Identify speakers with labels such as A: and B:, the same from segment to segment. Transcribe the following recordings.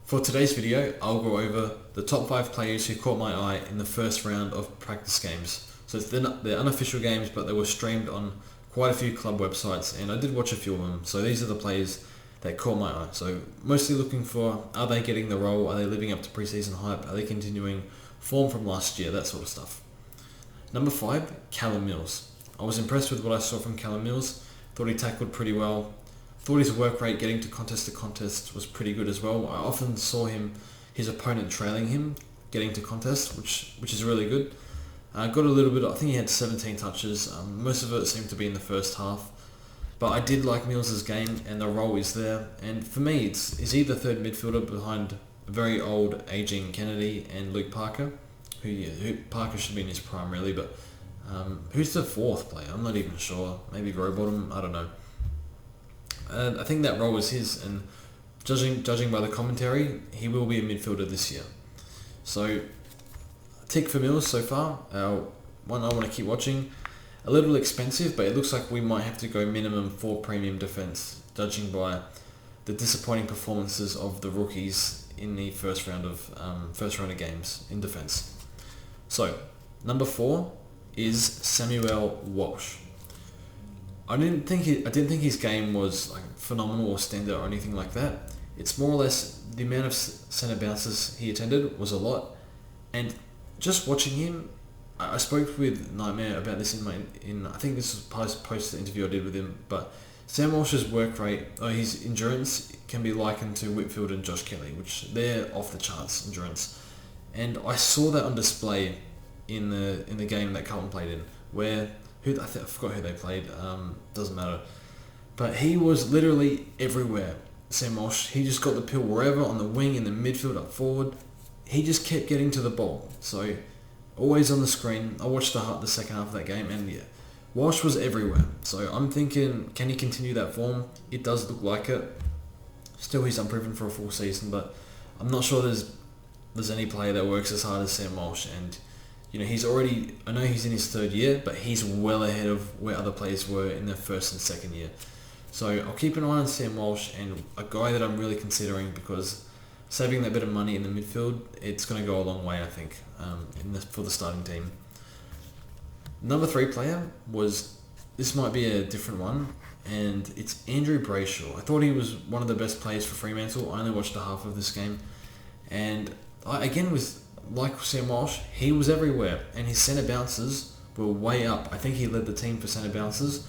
A: For today's video, I'll go over the top 5 players who caught my eye in the first round of practice games. So they're unofficial games, but they were streamed on quite a few club websites, and I did watch a few of them. So these are the players that caught my eye. So mostly looking for, are they getting the role? Are they living up to preseason hype? Are they continuing form from last year? That sort of stuff. Number 5, Callum Mills. I was impressed with what I saw from Callum Mills. Thought he tackled pretty well. Thought his work rate getting to contest was pretty good as well. I often saw his opponent trailing him getting to contest, which is really good. Got a little bit, I think he had 17 touches. Most of it seemed to be in the first half. But I did like Mills' game, and the role is there. And for me, he's either third midfielder behind a very old, aging Kennedy and Luke Parker, who Parker should be in his prime really, but who's the fourth player? I'm not even sure. Maybe Rowbottom, I don't know. I think that role is his, and judging by the commentary, he will be a midfielder this year. So, tick for Mills so far. One I want to keep watching. A little expensive, but it looks like we might have to go minimum 4 premium defence, judging by the disappointing performances of the rookies in the first round of games in defence. So, number 4 is Samuel Walsh. I didn't think his game was like phenomenal or standout or anything like that. It's more or less the amount of centre bounces he attended was a lot, and just watching him, I spoke with Nightmare about this in I think this was post the interview I did with him. But Sam Walsh's work rate, his endurance can be likened to Whitfield and Josh Kelly, which they're off the charts endurance, and I saw that on display in the game that Callum played in, where. I forgot who they played, doesn't matter. But he was literally everywhere, Sam Walsh. He just got the pill wherever, on the wing, in the midfield, up forward. He just kept getting to the ball. So, always on the screen. I watched the second half of that game, and yeah, Walsh was everywhere. So I'm thinking, can he continue that form? It does look like it. Still, he's unproven for a full season, but I'm not sure there's any player that works as hard as Sam Walsh, and I know he's in his third year, but he's well ahead of where other players were in their first and second year. So I'll keep an eye on Sam Walsh, and a guy that I'm really considering, because saving that bit of money in the midfield, it's going to go a long way, I think, for the starting team. Number 3 player this might be a different one, and it's Andrew Bradshaw. I thought he was one of the best players for Fremantle. I only watched a half of this game, and like Sam Walsh, he was everywhere, and his centre bounces were way up. I think he led the team for centre bounces,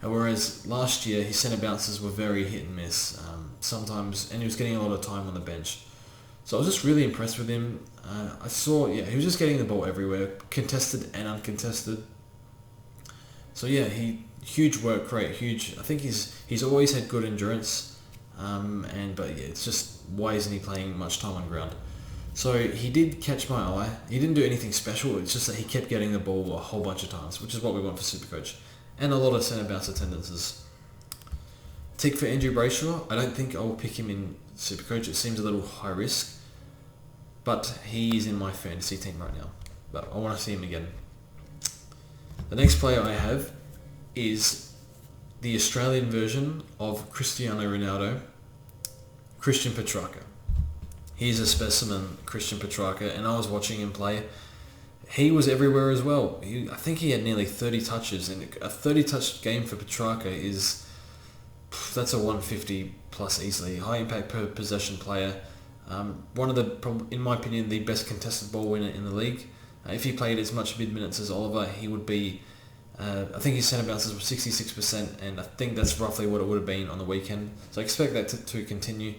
A: whereas last year his centre bounces were very hit and miss sometimes, and he was getting a lot of time on the bench. So I was just really impressed with him. I saw, he was just getting the ball everywhere, contested and uncontested. So huge work rate, huge. I think he's always had good endurance, it's just, why isn't he playing much time on ground? So he did catch my eye. He didn't do anything special. It's just that he kept getting the ball a whole bunch of times, which is what we want for Supercoach, and a lot of centre bounce attendances. Tick for Andrew Bradshaw. I don't think I will pick him in Supercoach. It seems a little high risk, but he is in my fantasy team right now. But I want to see him again. The next player I have is the Australian version of Cristiano Ronaldo, Christian Petrarca. He's a specimen, Christian Petrarca, and I was watching him play. He was everywhere as well. I think he had nearly 30 touches, and a 30-touch game for Petrarca that's a 150 plus easily. High impact per possession player. One of in my opinion, the best contested ball winner in the league. If he played as much mid-minutes as Oliver, he would be. I think his centre bounces were 66%, and I think that's roughly what it would have been on the weekend. So I expect that to continue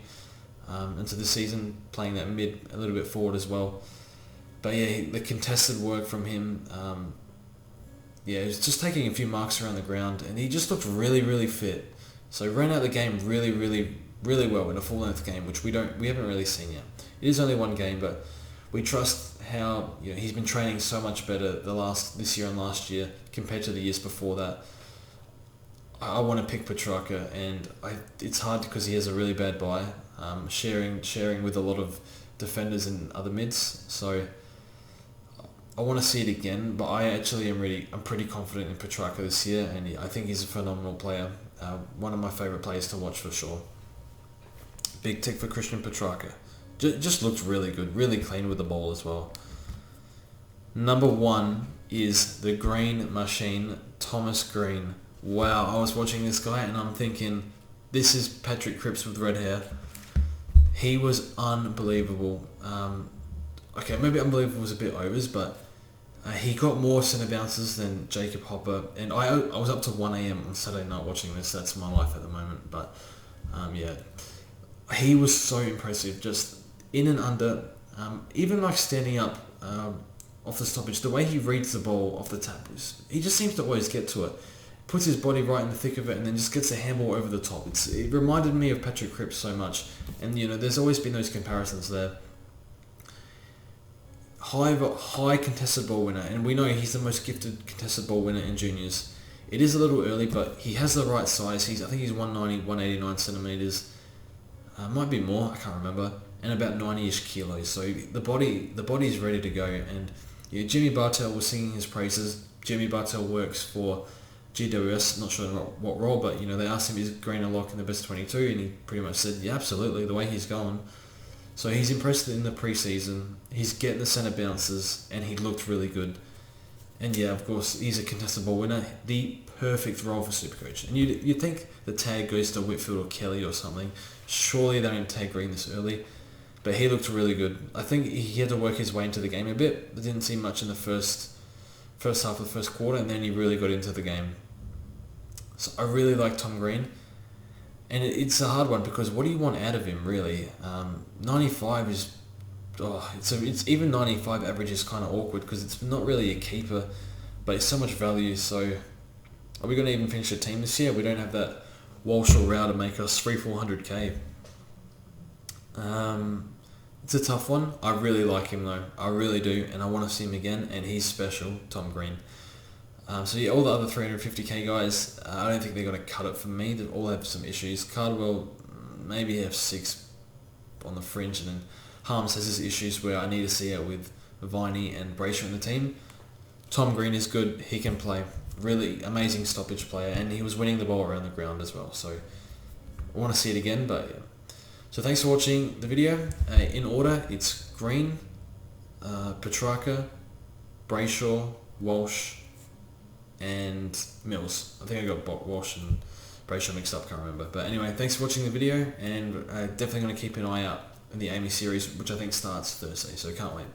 A: into the season, playing that mid a little bit forward as well. But the contested work from him, he was just taking a few marks around the ground, and he just looked really, really fit. So he ran out the game really, really, really well in a full-length game, which we haven't really seen yet. It is only one game, but we trust how he's been training so much better this year and last year compared to the years before that. I want to pick Petrarca, and it's hard because he has a really bad bye, sharing with a lot of defenders and other mids. So I want to see it again, but I'm pretty confident in Petrarca this year, and I think he's a phenomenal player. One of my favourite players to watch for sure. Big tick for Christian Petrarca. Just looked really good, really clean with the ball as well. Number 1 is the Green Machine, Thomas Green. Wow, I was watching this guy and I'm thinking, this is Patrick Cripps with red hair. He was unbelievable. Okay, maybe unbelievable was a bit overs, but he got more centre bounces than Jacob Hopper. And I was up to 1 a.m. on Saturday night watching this. That's my life at the moment. But yeah, he was so impressive. Just in and under, even like standing up off the stoppage, the way he reads the ball off the tap, he just seems to always get to it. Puts his body right in the thick of it and then just gets a handball over the top. It reminded me of Patrick Cripps so much. And there's always been those comparisons there. High contested ball winner, and we know he's the most gifted contested ball winner in juniors. It is a little early, but he has the right size. I think he's 190, 189 centimeters. Might be more, I can't remember. And about 90-ish kilos. So the body is ready to go. And Jimmy Bartel was singing his praises. Jimmy Bartel works for GWS, not sure in what role, but they asked him, is Green a lock in the best 22, and he pretty much said, yeah, absolutely, the way he's going. So he's impressed in the preseason, he's getting the centre bounces, and he looked really good. And yeah, of course, he's a contested ball winner, the perfect role for Supercoach. And you'd think the tag goes to Whitfield or Kelly or something. Surely they don't tag Green this early, but he looked really good. I think he had to work his way into the game a bit. There didn't see much in the first half of the first quarter, and then he really got into the game. So I really like Tom Green, and it's a hard one because what do you want out of him really? 95 is, it's even 95 average is kind of awkward because it's not really a keeper, but it's so much value. So are we going to even finish a team this year? We don't have that Walsh or Rao to make us 300-400k. It's a tough one. I really like him though. I really do, and I want to see him again, and he's special, Tom Green. So yeah, all the other 350k guys, I don't think they're going to cut it for me. They all have some issues. Cardwell maybe have 6 on the fringe, and then Harms has his issues where I need to see it with Viney and Bradshaw in the team. Tom Green is good. He can play. Really amazing stoppage player, and he was winning the ball around the ground as well. So I want to see it again, but yeah. So thanks for watching the video. In order, it's Green, Petrarca, Bradshaw, Walsh, and Mills. I think I got Walsh and Bradshaw mixed up, can't remember. But anyway, thanks for watching the video, and definitely going to keep an eye out in the Amy series, which I think starts Thursday, so can't wait.